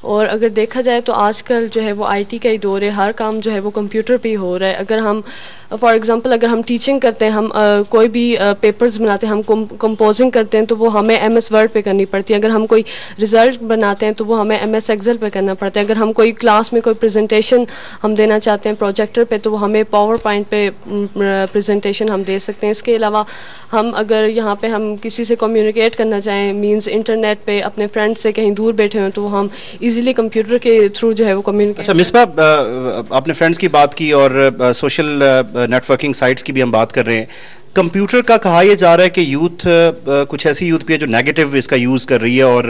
اور اگر دیکھا جائے تو آج کل جو ہے وہ آئی ٹی کا ہی دور ہے, ہر کام جو ہے وہ کمپیوٹر پہ ہی ہو رہا ہے. اگر ہم فار ایگزامپل اگر ہم ٹیچنگ کرتے ہیں, ہم کوئی بھی پیپرز بناتے ہیں, ہم کمپوزنگ کرتے ہیں تو وہ ہمیں ایم ایس ورڈ پہ کرنی پڑتی ہے. اگر ہم کوئی رزلٹ بناتے ہیں تو وہ ہمیں ایم ایس ایکسل پہ کرنا پڑتا ہے. اگر ہم کوئی کلاس میں کوئی پریزنٹیشن ہم دینا چاہتے ہیں پروجیکٹر پہ تو وہ ہمیں پاور پوائنٹ پہ پریزنٹیشن ہم دے سکتے ہیں. اس کے علاوہ ہم اگر یہاں پہ ہم کسی سے کمیونیکیٹ کرنا چاہیں مینس انٹرنیٹ پہ اپنے فرینڈ سے کہیں دور بیٹھے ہوئے تو وہ ہم ایزیلی کمپیوٹر کے تھرو جو ہے وہ کمیونیکیٹ. اچھا مصباح, آپ نے فرینڈس کی بات کی اور سوشل نیٹ ورکنگ سائٹس کی بھی ہم بات کر رہے ہیں. کمپیوٹر کا کہا یہ جا رہا ہے کہ یوتھ, کچھ ایسی یوتھ بھی ہے جو نیگیٹو اس کا یوز کر رہی ہے اور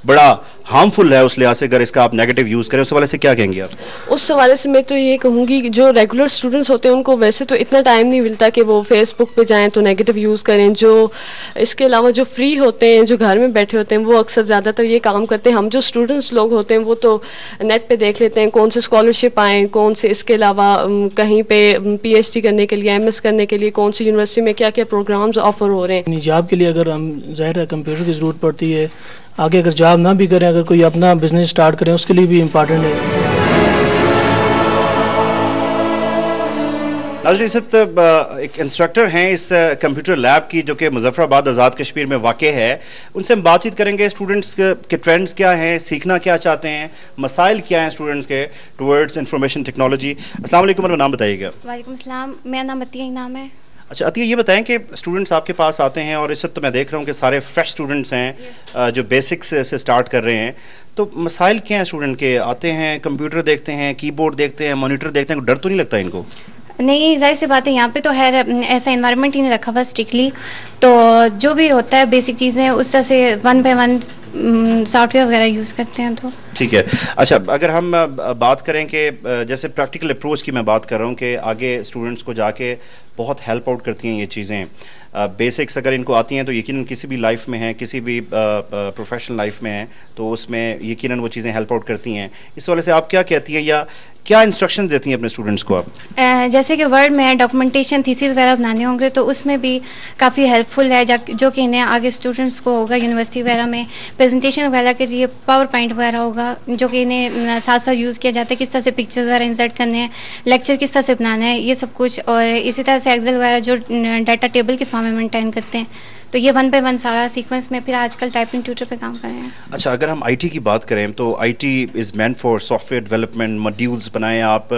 بڑا ہارمفل ہے اس لحاظ سے اگر اس کا آپ نیگیٹو یوز کریں. اس حوالے سے کیا کہیں گے آپ؟ اس حوالے سے میں تو یہ کہوں گی کہ جو ریگولر اسٹوڈنٹس ہوتے ہیں ان کو ویسے تو اتنا ٹائم نہیں ملتا کہ وہ فیس بک پہ جائیں تو نیگیٹو یوز کریں. جو اس کے علاوہ جو فری ہوتے ہیں, جو گھر میں بیٹھے ہوتے ہیں, وہ اکثر زیادہ تر یہ کام کرتے ہیں. ہم جو اسٹوڈنٹس لوگ ہوتے ہیں وہ تو نیٹ پہ دیکھ لیتے ہیں کون سے اسکالرشپ آئیں, کون سے اس کے علاوہ کہیں پہ پی ایچ ڈی کرنے کے لیے, ایم ایس کرنے کے لیے کون سی یونیورسٹی میں کیا کیا پروگرامز آفر ہو رہے ہیں. جاب کے لیے اگر ہم ظاہر ہے کمپیوٹر کی ضرورت پڑتی ہے. آگے اگر جاب نہ بھی کریں, اگر کوئی اپنا بزنس سٹارٹ کریں اس کے لیے بھی امپارٹنٹ ہے. ناظرین اس ایک انسٹرکٹر ہیں اس کمپیوٹر لیب کی جو کہ مظفر آباد آزاد کشمیر میں واقع ہے. ان سے ہم بات چیت کریں گے اسٹوڈنٹس کے ٹرینڈز کیا ہیں, سیکھنا کیا چاہتے ہیں, مسائل کیا ہیں اسٹوڈنٹس کے ٹورڈز انفارمیشن ٹیکنالوجی. السلام علیکم, اپنا نام بتائیے گا. وعلیکم السلام, میرا نام عطیہ نام ہے. اچھا عطیہ, یہ بتائیں کہ اسٹوڈنٹس آپ کے پاس آتے ہیں اور اس وقت تو میں دیکھ رہا ہوں کہ سارے فریش اسٹوڈنٹس ہیں جو بیسکس سے اسٹارٹ کر رہے ہیں, تو مسائل کیا ہیں اسٹوڈنٹ کے؟ آتے ہیں کمپیوٹر دیکھتے ہیں, کی بورڈ دیکھتے ہیں, مانیٹر دیکھتے ہیں, ڈر تو نہیں لگتا ان کو؟ نہیں, ظاہر سی بات ہے یہاں پہ تو خیر ایسا انوائرمنٹ ہی نہیں رکھا ہوا اسٹرکٹلی, تو جو بھی ہوتا ہے بیسک چیزیں اس طرح سے 1 by 1 سافٹ ویئر وغیرہ یوز کرتے ہیں. تو ٹھیک ہے. اچھا اگر ہم بات کریں کہ جیسے پریکٹیکل اپروچ کی میں بات کر رہا ہوں کہ آگے اسٹوڈنٹس کو جا کے بہت ہیلپ آؤٹ کرتی ہیں یہ چیزیں, بیسکس اگر ان کو آتی ہیں تو یقیناً کسی بھی لائف میں ہیں, کسی بھی پروفیشنل لائف میں ہیں تو اس میں یقیناً وہ چیزیں ہیلپ آؤٹ کرتی ہیں. اس والے سے آپ کیا کہتی ہیں یا کیا انسٹرکشن دیتی ہیں اپنے اسٹوڈنٹس کو آپ؟ جیسے کہ ورڈ میں ڈاکومنٹیشن تھیسس وغیرہ بنانے ہوں گے تو اس میں بھی کافی ہیلپ فل ہے, جو کہ انہیں آگے اسٹوڈنٹس کو ہوگا. یونیورسٹی وغیرہ میں پریزنٹیشن وغیرہ کے لیے پاور پوائنٹ وغیرہ ہوگا جو کہ انہیں ساتھ ساتھ یوز کیا جاتا ہے, کس طرح سے پکچرز وغیرہ انسرٹ کرنے ہیں, لیکچر کس طرح سے بنانا ہے, یہ سب کچھ. اور اسی طرح سے ایکسل وغیرہ جو ڈیٹا ٹیبل کے فارم میں مینٹین کرتے ہیں, تو یہ 1 by 1 سارا سیکوینس میں پھر آج کل ٹائپنگ ٹیوٹر پہ کام کر رہے ہیں. اچھا اگر ہم آئی ٹی کی بات کریں تو I T is main for software development, modules بنائیں آپ,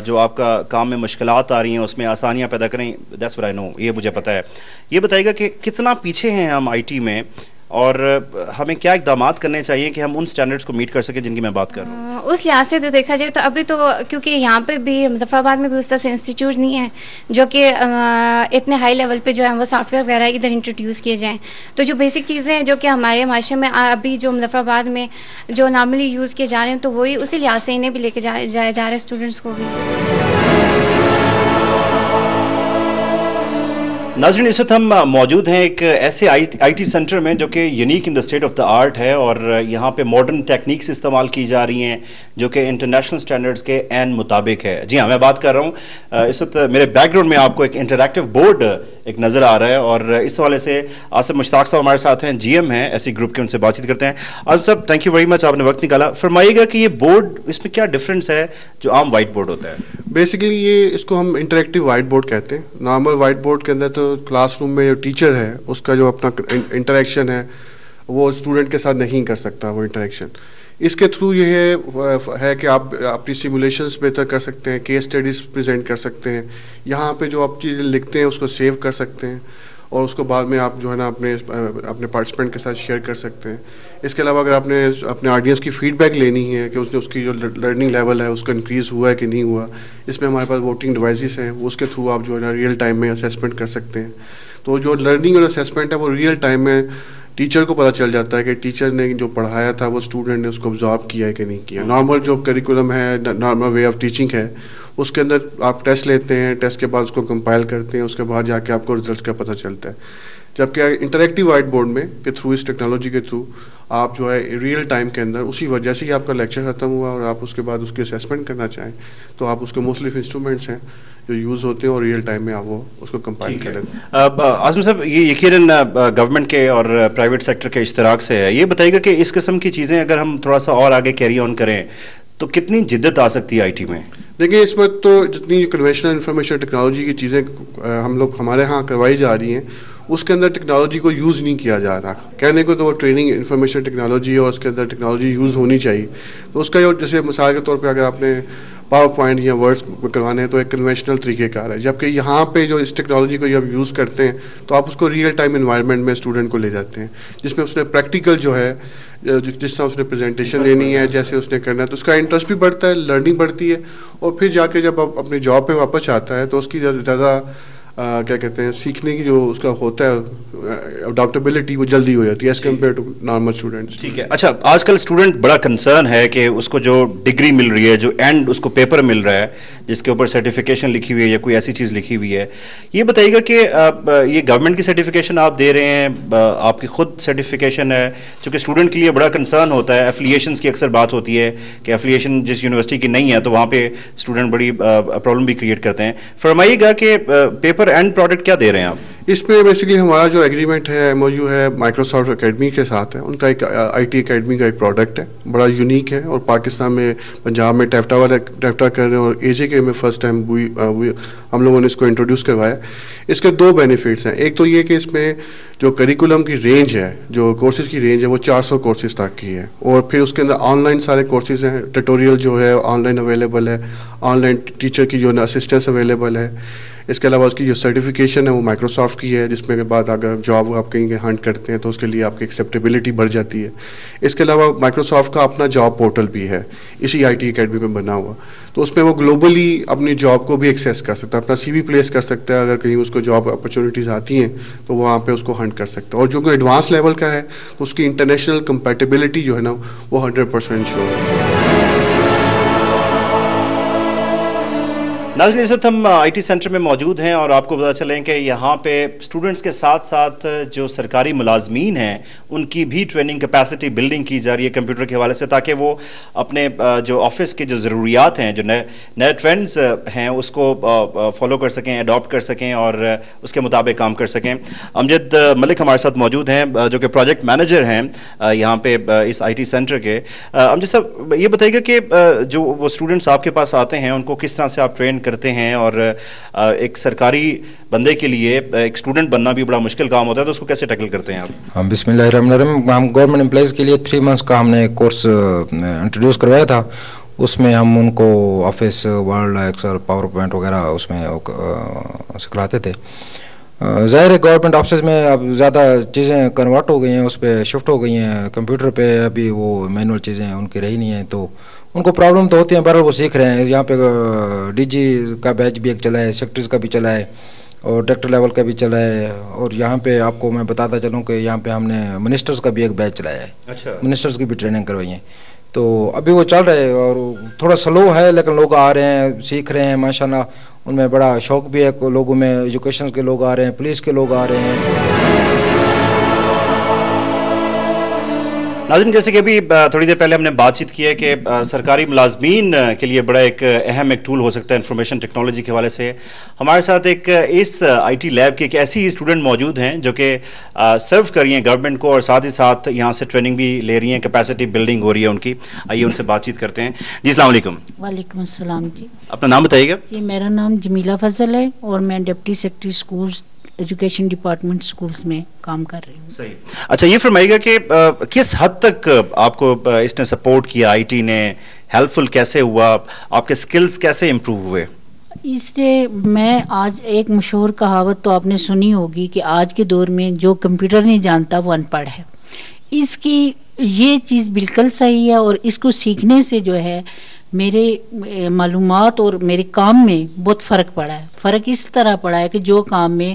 جو آپ کا کام میں مشکلات آ رہی ہیں اس میں آسانیاں پیدا کریں. دیٹس واٹ آئی نو, یہ مجھے پتہ ہے. یہ بتائیے گا کہ کتنا پیچھے ہیں ہم آئی ٹی میں اور ہمیں کیا اقدامات کرنے چاہیے کہ ہم ان سٹینڈرڈس کو میٹ کر سکیں جن کی میں بات کر رہا ہوں؟ اس لحاظ سے تو دیکھا جائے تو ابھی تو کیونکہ یہاں پہ بھی مظفر آباد میں بھی اس طرح سے انسٹیٹیوٹ نہیں ہے جو کہ اتنے ہائی لیول پہ جو ہے وہ سافٹ ویئر وغیرہ ادھر انٹروڈیوس کیے جائیں. تو جو بیسک چیزیں ہیں جو کہ ہمارے معاشرے میں ابھی جو مظفر آباد میں جو نارملی یوز کیے جا رہے ہیں تو وہی اسی لحاظ سے انہیں بھی لے کے جایا جا رہا ہے اسٹوڈنٹس کو بھی. ناظرین اس وقت ہم موجود ہیں ایک ایسے آئی ٹی سینٹر میں جو کہ unique in the state of the art ہے اور یہاں پہ ماڈرن ٹیکنیکس استعمال کی جا رہی ہیں جو کہ انٹرنیشنل سٹینڈرڈز کے عین مطابق ہے. جی ہاں, میں بات کر رہا ہوں اس وقت میرے بیک گراؤنڈ میں آپ کو ایک انٹریکٹیو بورڈ ایک نظر آ رہا ہے اور اس حوالے سے آصف مشتاق صاحب ہمارے ساتھ ہیں, جی ایم ہیں ایسی گروپ کے, ان سے بات چیت کرتے ہیں. آصف صاحب تھینک یو ویری مچ, آپ نے وقت نکالا. فرمائیے گا کہ یہ بورڈ اس میں کیا ڈفرینس ہے جو عام وائٹ بورڈ ہوتا ہے؟ بیسیکلی یہ اس کو ہم انٹریکٹیو وائٹ بورڈ کہتے ہیں. نارمل وائٹ بورڈ کے اندر تو کلاس روم میں جو ٹیچر ہے اس کا جو اپنا انٹریکشن ہے وہ اسٹوڈنٹ کے ساتھ نہیں کر سکتا وہ انٹریکشن. اس کے تھرو یہ ہے کہ آپ اپنی سیمولیشنس بہتر کر سکتے ہیں, کیس اسٹڈیز پریزنٹ کر سکتے ہیں, یہاں پہ جو آپ چیزیں لکھتے ہیں اس کو سیو کر سکتے ہیں اور اس کو بعد میں آپ جو ہے نا اپنے پارٹیسپینٹ کے ساتھ شیئر کر سکتے ہیں. اس کے علاوہ اگر آپ نے اپنے آڈینس کی فیڈ بیک لینی ہے کہ اس کی جو لرننگ لیول ہے اس کا انکریز ہوا ہے کہ نہیں ہوا, اس میں ہمارے پاس ووٹنگ ڈیوائسز ہیں, اس کے تھرو آپ جو ہے نا ریئل ٹائم میں اسیسمنٹ کر سکتے ہیں. تو جو لرننگ اور اسیسمنٹ ہے وہ ریئل ٹائم میں ٹیچر کو پتہ چل جاتا ہے کہ ٹیچر نے جو پڑھایا تھا وہ اسٹوڈنٹ نے اس کو آبزارو کیا ہے کہ نہیں کیا. نارمل جو کریکولم ہے, نارمل وے آف ٹیچنگ ہے, اس کے اندر آپ ٹیسٹ لیتے ہیں, ٹیسٹ کے بعد اس کو کمپائل کرتے ہیں, اس کے بعد جا کے آپ کو ریزلٹس کا پتہ چلتا ہے. جبکہ انٹریکٹیو وائٹ بورڈ میں کے تھرو, اس ٹیکنالوجی کے تھرو آپ جو ہے ریئل ٹائم کے اندر اسی وجہ سے ہی آپ کا لیکچر ختم ہوا اور آپ اس کے بعد اس کی اسیسمنٹ کرنا چاہیں تو آپ اس کے مختلف انسٹرومنٹس ہیں جو یوز ہوتے ہیں اور ریئل ٹائم میں آپ وہ اس کو کمپائل کر لیتے ہیں. عاصم صاحب یہ یقیناً گورنمنٹ کے اور پرائیویٹ سیکٹر کے اشتراک سے ہے. یہ بتائیے گا کہ اس قسم کی چیزیں اگر ہم تھوڑا سا اور آگے کیری آن کریں تو کتنی جدت آ سکتی ہے آئی ٹی میں؟ دیکھیں اس وقت تو جتنی کنونشنل انفارمیشن ٹیکنالوجی کی چیزیں ہم لوگ ہمارے ہاں کروائی جا رہی ہیں اس کے اندر ٹیکنالوجی کو یوز نہیں کیا جا رہا. کہنے کو تو وہ ٹریننگ انفارمیشن ٹیکنالوجی اور اس کے اندر ٹیکنالوجی یوز ہونی چاہیے. تو اس کا جیسے مثال کے طور پہ اگر آپ نے پاور پوائنٹ یا ورڈس کروانے ہیں تو ایک کنونشنل طریقے کار ہے, جبکہ یہاں پہ جو اس ٹیکنالوجی کو جب یوز کرتے ہیں تو آپ اس کو ریئل ٹائم انوائرمنٹ میں اسٹوڈنٹ کو لے جاتے ہیں جس میں اس نے پریکٹیکل جو ہے جس طرح اس نے پریزنٹیشن دینی ہے جیسے اس نے کرنا ہے تو اس کا انٹرسٹ بھی بڑھتا ہے, لرننگ بڑھتی ہے اور پھر جا کے جب آپ اپنی جاب پہ واپس آتا ہے تو اس کی زیادہ کیا کہتے ہیں سیکھنے کی جو اس کا ہوتا ہے اڈاپٹیبلٹی وہ جلدی ہو جاتی ہے as compare to normal students. ٹھیک ہے. اچھا آج کل اسٹوڈنٹ بڑا کنسرن ہے کہ اس کو جو ڈگری مل رہی ہے, جو اینڈ اس کو پیپر مل رہا ہے جس کے اوپر سرٹیفکیشن لکھی ہوئی ہے یا کوئی ایسی چیز لکھی ہوئی ہے, یہ بتائیے گا کہ یہ گورنمنٹ کی سرٹیفکیشن آپ دے رہے ہیں, آپ کی خود سرٹیفکیشن ہے, چونکہ اسٹوڈنٹ کے لیے بڑا کنسرن ہوتا ہے. ایفیلیشنس کی اکثر بات ہوتی ہے کہ ایفیلیشن جس یونیورسٹی کی نہیں ہے تو وہاں پہ اسٹوڈنٹ بڑی پرابلم بھی کریٹ کرتے ہیں. فرمائیے گا کہ پیپر اینڈ پروڈکٹ کیا دے رہے ہیں آپ؟ اس میں بیسکلی ہمارا جو ایگریمنٹ ہے ایم او یو ہے مائکروسافٹ اکیڈمی کے ساتھ ہے. ان کا ایک آئی ٹی اکیڈمی کا ایک پروڈکٹ ہے, بڑا یونیک ہے اور پاکستان میں پنجاب میں ٹیفٹا کر رہے ہیں اور اے جے کے میں فرسٹ ٹائم ہم لوگوں نے اس کو انٹروڈیوس کروایا. اس کے دو بینیفٹس ہیں. ایک تو یہ کہ اس میں جو کریکولم کی رینج ہے, جو کورسز کی رینج ہے وہ 400 کورسز تک کی ہے اور پھر اس کے اندر آن لائن سارے کورسز ہیں, ٹیٹوریل جو ہے آن لائن اویلیبل ہے, آن لائن ٹیچر کی جو اسسٹنس اویلیبل ہے. اس کے علاوہ اس کی جو سرٹیفکیشن ہے وہ مائکروسافٹ کی ہے جس میں کے بعد اگر جاب آپ کہیں ہنٹ کرتے ہیں تو اس کے لیے آپ کی ایکسیپٹیبلٹی بڑھ جاتی ہے. اس کے علاوہ مائکروسافٹ کا اپنا جاب پورٹل بھی ہے اسی آئی ٹی اکیڈمی میں بنا ہوا, تو اس میں وہ گلوبلی اپنی جاب کو بھی ایکسیس کر سکتا ہے, اپنا سی وی پلیس کر سکتا ہے. اگر کہیں اس کو جاب اپرچونیٹیز آتی ہیں تو وہاں پہ اس کو ہنٹ کر سکتا ہے. اور جو کہ ایڈوانس لیول کا ہے تو اس کی انٹرنیشنل کمپیٹیبلٹی جو ہے نا وہ 100% شیور ہے. ناظرین اس وقت ہم آئی ٹی سینٹر میں موجود ہیں اور آپ کو پتہ چلیں کہ یہاں پہ اسٹوڈنٹس کے ساتھ ساتھ جو سرکاری ملازمین ہیں ان کی بھی ٹریننگ کیپیسٹی بلڈنگ کی جا رہی ہے کمپیوٹر کے حوالے سے, تاکہ وہ اپنے جو آفس کے جو ضروریات ہیں, جو نئے ٹرینڈز ہیں اس کو فالو کر سکیں, اڈاپٹ کر سکیں اور اس کے مطابق کام کر سکیں. امجد ملک ہمارے ساتھ موجود ہیں جو کہ پروجیکٹ مینیجر ہیں یہاں پہ اس آئی ٹی سینٹر کے. امجد صاحب یہ بتائیے گا کہ جو وہ اسٹوڈنٹس آپ کے پاس آتے ہیں ان کو کس طرح سے آپ ٹرین کرتے ہیں, اور ایک سرکاری بندے کے لیے ایک اسٹوڈنٹ بننا بھی بڑا مشکل کام ہوتا ہے تو اس کو کیسے ٹیکل کرتے ہیں آپ؟ بسم اللہ الرحمن الرحیم. ہم گورنمنٹ امپلائیز کے لیے 3 months کا ہم نے کورس انٹروڈیوس کروایا تھا. اس میں ہم ان کو Office Word Excel PowerPoint وغیرہ اس میں سکھلاتے تھے. ظاہر ہے گورنمنٹ آفسز میں اب زیادہ چیزیں کنورٹ ہو گئی ہیں, اس پہ شفٹ ہو گئی ہیں کمپیوٹر پہ, ابھی وہ مینول چیزیں ان کی رہی نہیں ہیں تو ان کو پرابلم تو ہوتی ہیں. بہرحال وہ سیکھ رہے ہیں. یہاں پہ ڈی جی کا بیچ بھی ایک چلا ہے, سیکٹریز کا بھی چلا ہے اور ڈائریکٹر لیول کا بھی چلا ہے, اور یہاں پہ آپ کو میں بتاتا چلوں کہ یہاں پہ ہم نے منسٹرز کا بھی ایک بیچ چلایا ہے. اچھا, منسٹرز کی بھی ٹریننگ کروائی ہے تو ابھی وہ چل رہے ہیں اور تھوڑا سلو ہے لیکن لوگ آ رہے ہیں, سیکھ رہے ہیں ماشاءاللہ. ان میں بڑا شوق بھی ہے لوگوں میں, ایجوکیشن کے لوگ آ رہے ہیں, پولیس کے لوگ آ رہے ہیں. ناظرین جیسے کہ ابھی تھوڑی دیر پہلے ہم نے بات چیت کی ہے کہ سرکاری ملازمین کے لیے بڑا ایک اہم ایک ٹول ہو سکتا ہے انفارمیشن ٹیکنالوجی کے حوالے سے. ہمارے ساتھ ایک اس آئی ٹی لیب کی ایک ایسی اسٹوڈنٹ موجود ہیں جو کہ سرو کر رہی ہیں گورنمنٹ کو اور ساتھ ہی ساتھ یہاں سے ٹریننگ بھی لے رہی ہیں, کیپیسٹی بلڈنگ ہو رہی ہے ان کی. آئیے ان سے بات چیت کرتے ہیں. جی السلام علیکم. وعلیکم السلام. جی اپنا نام بتائیے گا. جی میرا نام جمیلہ فضل ہے اور میں deputy secretary schools education department schools میں کام کر رہی ہوں. صحیح. اچھا یہ فرمائیے گا کہ کس حد تک آپ کو اس نے سپورٹ کیا, آئی ٹی نے ہیلپ فل کیسے ہوا, آپ کے سکلز کیسے امپروو ہوئے؟ اس لیے میں آج ایک مشہور کہاوت تو آپ نے سنی ہوگی کہ آج کے دور میں جو کمپیوٹر نہیں جانتا وہ ان پڑھ ہے. اس کی یہ چیز بالکل صحیح ہے اور اس کو سیکھنے سے جو ہے میرے معلومات اور میرے کام میں بہت فرق پڑا ہے. فرق اس طرح پڑا ہے کہ جو کام میں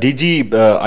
DG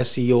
SEO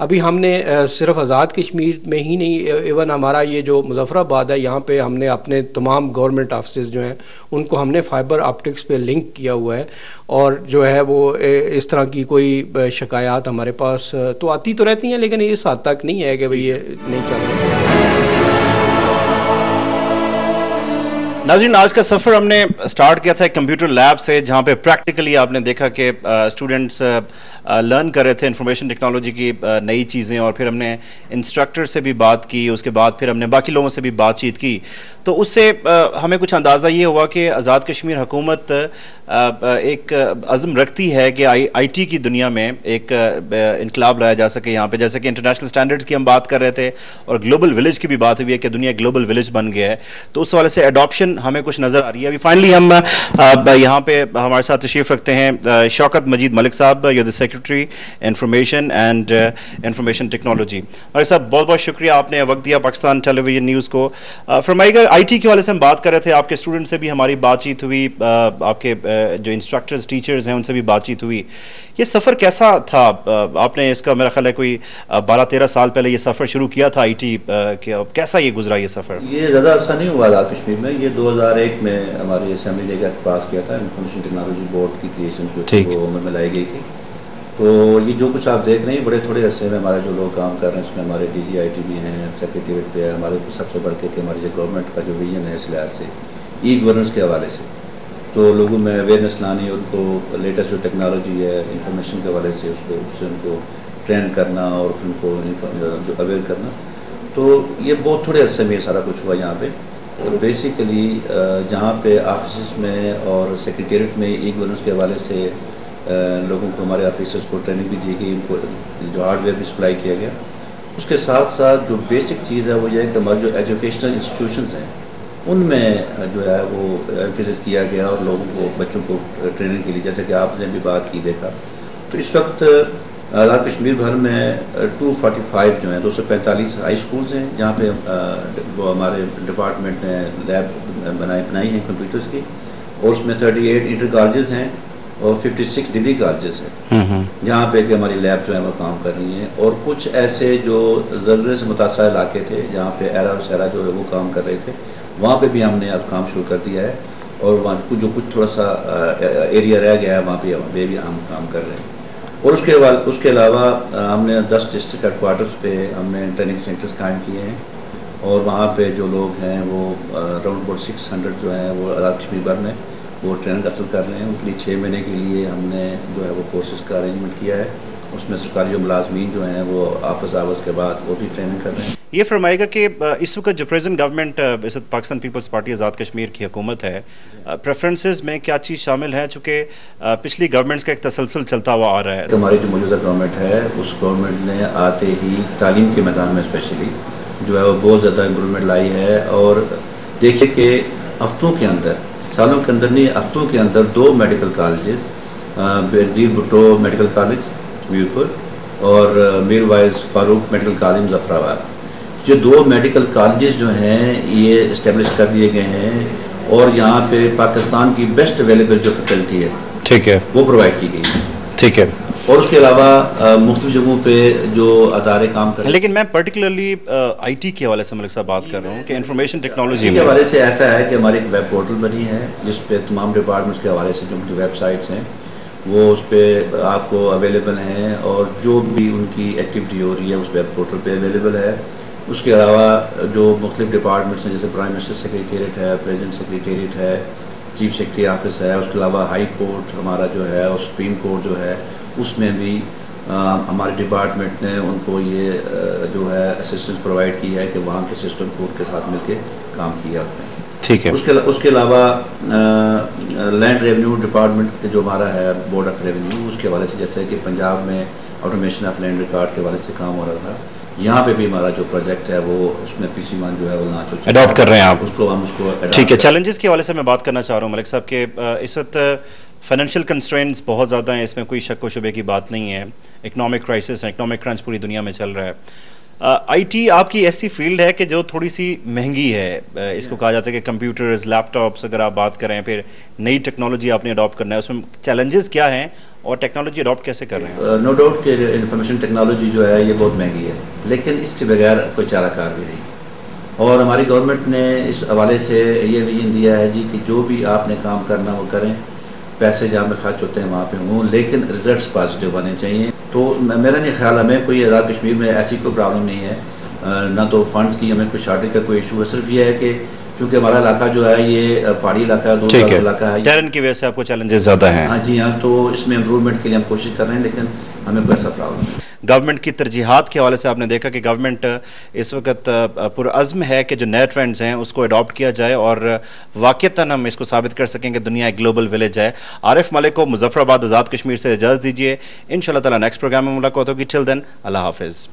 ابھی ہم نے صرف آزاد کشمیر میں ہی نہیں، ایون ہمارا یہ جو مظفر آباد ہے یہاں پہ ہم نے اپنے تمام گورنمنٹ آفسز جو ہیں ان کو ہم نے فائبر آپٹکس پہ لنک کیا ہوا ہے، اور جو ہے وہ اس طرح کی کوئی شکایات ہمارے پاس تو آتی تو رہتی ہیں، لیکن اس حد تک نہیں ہے کہ بھئی یہ نہیں چل رہا۔ ناظرین، آج کا سفر ہم نے سٹارٹ کیا تھا کمپیوٹر لیب سے، جہاں پہ پریکٹیکلی آپ نے دیکھا کہ اسٹوڈنٹس لرن کر رہے تھے انفارمیشن ٹیکنالوجی کی نئی چیزیں، اور پھر ہم نے انسٹرکٹر سے بھی بات کی، اس کے بعد پھر ہم نے باقی لوگوں سے بھی بات چیت کی، تو اس سے ہمیں کچھ اندازہ یہ ہوا کہ آزاد کشمیر حکومت ایک عزم رکھتی ہے کہ آئی ٹی کی دنیا میں ایک انقلاب لایا جا سکے یہاں پہ، جیسے کہ انٹرنیشنل سٹینڈرڈز کی ہم بات کر رہے تھے اور گلوبل ولیج کی بھی بات ہوئی ہے کہ دنیا گلوبل ولیج بن گیا ہے، تو اس حوالے سے ایڈاپشن ہمیں کچھ نظر آ رہی ہے۔ ابھی فائنلی ہم یہاں پہ ہمارے ساتھ تشریف رکھتے ہیں شوکت Majeed Malik sahab, you the secretary information and information technology. Malik sahab, بہت بہت شکریہ، آپ نے وقت دیا پاکستان ٹیلی ویژن نیوز کو۔ فرمائیے گا، آئی ٹی کے حوالے سے ہم بات کر رہے تھے، آپ کے اسٹوڈنٹ سے بھی ہماری بات چیت ہوئی، آپ کے جو انسٹرکٹرز ٹیچرز ہیں ان سے بھی بات چیت ہوئی، یہ سفر کیسا تھا؟ آپ نے اس کا میرا خیال ہے کوئی 12-13 سال پہلے یہ سفر شروع کیا تھا آئی ٹی کے، کیسا یہ گزرا یہ سفر؟ یہ زیادہ عرصہ نہیں ہوا آزاد کشمیر میں، یہ 2001 میں ہماری اسمبلی نے ایک پاس کیا تھا انفارمیشن ٹیکنالوجی بورڈ کی کریشن جو عمل میں لائی گئی تھی، تو یہ جو کچھ آپ دیکھ رہے ہیں بڑے تھوڑے عرصے میں ہمارے جو لوگ کام کر رہے ہیں، اس میں ہمارے ڈی جی آئی ٹی بھی ہیں، سیکریٹریٹ پہ ہے، ہمارے سب سے بڑھ کے کہ ہماری جو گورنمنٹ کا جو ویژن ہے اس لحاظ سے ای گورننس کے حوالے سے، تو لوگوں میں اویئرنیس لانی، ان کو لیٹسٹ جو ٹیکنالوجی ہے انفارمیشن کے حوالے سے اس سے ان کو ٹرین کرنا اور ان کو جو اویئر کرنا، تو یہ بہت تھوڑے عرصے میں یہ سارا کچھ ہوا یہاں پہ۔ اور بیسیکلی جہاں پہ آفیسز میں اور سیکریٹریٹ میں ای گورننس کے حوالے سے لوگوں کو، ہمارے آفیسرز کو ٹریننگ بھی دی گئی، ان کو جو ہارڈ ویئر بھی سپلائی کیا گیا، اس کے ساتھ ساتھ جو بیسک چیز ہے وہ یہ ہے کہ ہمارے جو ایجوکیشنل انسٹیٹیوشنز ہیں ان میں جو ہے وہ ایمفیسس کیا گیا، اور لوگوں کو، بچوں کو ٹریننگ کے لیے، جیسے کہ آپ نے بھی بات کی دیکھا، تو اس وقت آزاد کشمیر بھر میں 245 جو ہیں 245 ہائی سکولز ہیں جہاں پہ وہ ہمارے ڈپارٹمنٹ نے لیب بنائی ہیں کمپیوٹرز کی، اور اس میں 38 انٹر کالجز ہیں اور 56 ڈگری کالجز ہیں جہاں پہ کہ ہماری لیب جو ہے وہ کام کر رہی ہیں، اور کچھ ایسے جو زلزلے سے متاثرہ علاقے تھے جہاں پہ ایرا اور سیرا جو ہے وہ کام کر رہے تھے، وہاں پہ بھی ہم نے اب کام شروع کر دیا ہے، اور وہاں جو کچھ تھوڑا سا ایریا رہ گیا ہے وہاں پہ بھی ہم کام کر رہے ہیں۔ اور اس کے علاوہ ہم نے 10 ڈسٹرکٹ ہیڈ کوارٹرز پہ ہم نے ٹریننگ سینٹرز قائم کیے ہیں، اور وہاں پہ جو لوگ ہیں وہ اراؤنڈ اباؤٹ 600 جو ہیں وہ آزاد کشمیر بھر میں وہ ٹریننگ حاصل کر رہے ہیں۔ ان کے لیے 6 مہینے کے لیے ہم نے جو ہے وہ کورسز کا ارینجمنٹ کیا ہے، اس میں سرکاری جو ملازمین جو ہیں وہ آفس آورز کے بعد وہ بھی ٹریننگ کر رہے ہیں۔ یہ فرمائے گا کہ اس وقت جو پریزنٹ گورنمنٹ پاکستان پیپلز پارٹی آزاد کشمیر کی حکومت ہے، پریفرنسز میں کیا چیز شامل ہے، چونکہ پچھلی گورنمنٹس کا ایک تسلسل چلتا ہوا آ رہا ہے؟ ہماری جو موجودہ گورنمنٹ ہے اس گورنمنٹ نے آتے ہی تعلیم کے میدان میں اسپیشلی جو ہے وہ بہت زیادہ امپرومنٹ لائی ہے، اور دیکھیے کہ ہفتوں کے اندر، سالوں کے اندر نہیں، ہفتوں کے اندر 2 medical colleges, Benazir Bhutto medical college Mirpur اور میر وائز فاروق میڈیکل کالج مظفر آباد، یہ 2 میڈیکل کالجز جو ہیں یہ اسٹیبلش کر دیے گئے ہیں، اور یہاں پہ پاکستان کی بیسٹ اویلیبل جو فیکلٹی ہے ٹھیک ہے وہ پرووائڈ کی گئی ہے، ٹھیک ہے، اور اس کے علاوہ مختلف جگہوں پہ جو ادارے کام کر رہے ہیں۔ لیکن میں پرٹیکولرلی آئی ٹی کے حوالے سے ملک صاحب بات کر رہا ہوں کہ انفارمیشن ٹیکنالوجی کے حوالے سے ایسا ہے کہ ہماری ایک ویب پورٹل بنی ہے جس پہ تمام ڈپارٹمنٹس کے حوالے سے جو ویب سائٹس ہیں وہ اس پہ آپ کو اویلیبل ہیں، اور جو بھی ان کی ایکٹیویٹی ہو رہی ہے اس ویب پورٹل پہ اویلیبل ہے۔ اس کے علاوہ جو مختلف ڈپارٹمنٹس ہیں جیسے پرائم منسٹر سیکریٹریٹ ہے، پریزیڈنٹ سیکریٹریٹ ہے، چیف سیکرٹری آفس ہے، اس کے علاوہ ہائی کورٹ ہمارا جو ہے اور سپریم کورٹ جو ہے اس میں بھی ہمارے ڈپارٹمنٹ نے ان کو یہ جو ہے اسسٹنس پرووائڈ کی ہے کہ وہاں کے سسٹم کورٹ کے ساتھ مل کے کام کیا آپ نے، ٹھیک ہے۔ اس کے علاوہ لینڈ ریونیو ڈپارٹمنٹ جو ہمارا ہے بورڈ آف ریونیو، اس کے حوالے سے جیسے کہ پنجاب میں آٹومیشن آف لینڈ ریکارڈ کے حوالے سے کام ہو رہا تھا، یہاں پہ بھی ہمارا جو پروجیکٹ ہے وہ اس میں PC مان جو ہے وہ اڈاپٹ کر رہے ہیں آپ، ہم اس کو ٹھیک ہے۔ چیلنجز کے حوالے سے میں بات کرنا چاہ رہا ہوں ملک صاحب کہ اس وقت فائنینشیل کنسٹرینٹس بہت زیادہ ہیں، اس میں کوئی شک و شبے کی بات نہیں ہے، اکنامک کرائسس ہے، اکنامک کرنچ پوری دنیا میں چل رہا ہے۔ آئی ٹی آپ کی ایسی فیلڈ ہے کہ جو تھوڑی سی مہنگی ہے، اس کو کہا جاتا ہے کہ کمپیوٹرز، لیپ ٹاپس اگر آپ بات کریں، پھر نئی ٹیکنالوجی آپ نے اڈاپٹ کرنا ہے، اس میں چیلنجز کیا ہیں اور ٹیکنالوجی اڈاپٹ کیسے کر رہے ہیں؟ نو ڈاؤٹ کہ انفارمیشن ٹیکنالوجی جو ہے یہ بہت مہنگی ہے، لیکن اس کے بغیر کوئی چارہ کار بھی نہیں، اور ہماری گورنمنٹ نے اس حوالے سے یہ ویژن دیا ہے جی کہ جو بھی آپ نے کام کرنا وہ کریں، پیسے جہاں پہ خرچ ہوتے ہیں وہاں پہ ہوں، لیکن ریزلٹس پازیٹیو بنے چاہیے. تو میرا نہیں خیال ہمیں کوئی آزاد کشمیر میں ایسی کوئی پرابلم نہیں ہے، نہ تو فنڈز کی ہمیں کوئی شارٹیج کا کوئی ایشو ہے. صرف یہ ہے کہ چونکہ ہمارا علاقہ جو ہے یہ پہاڑی علاقہ ہے، دور دراز علاقہ ہے، ٹیرن کی وجہ سے آپ کو چیلنجز زیادہ ہیں. ہاں جی ہاں، تو اس میں امپروومنٹ کے لیے ہم کوشش کر رہے ہیں، لیکن ہمیں کوئی ایسا پرابلم نہیں. گورنمنٹ کی ترجیحات کے حوالے سے آپ نے دیکھا کہ گورنمنٹ اس وقت پرعزم ہے کہ جو نئے ٹرینڈز ہیں اس کو اڈاپٹ کیا جائے اور واقعتاً ہم اس کو ثابت کر سکیں کہ دنیا ایک گلوبل ولیج ہے. عارف ملک کو مظفر آباد آزاد کشمیر سے اجازت دیجیے. انشاءاللہ تعالی نیکسٹ پروگرام میں ملاقات ہوگی. ٹل دین اللہ حافظ.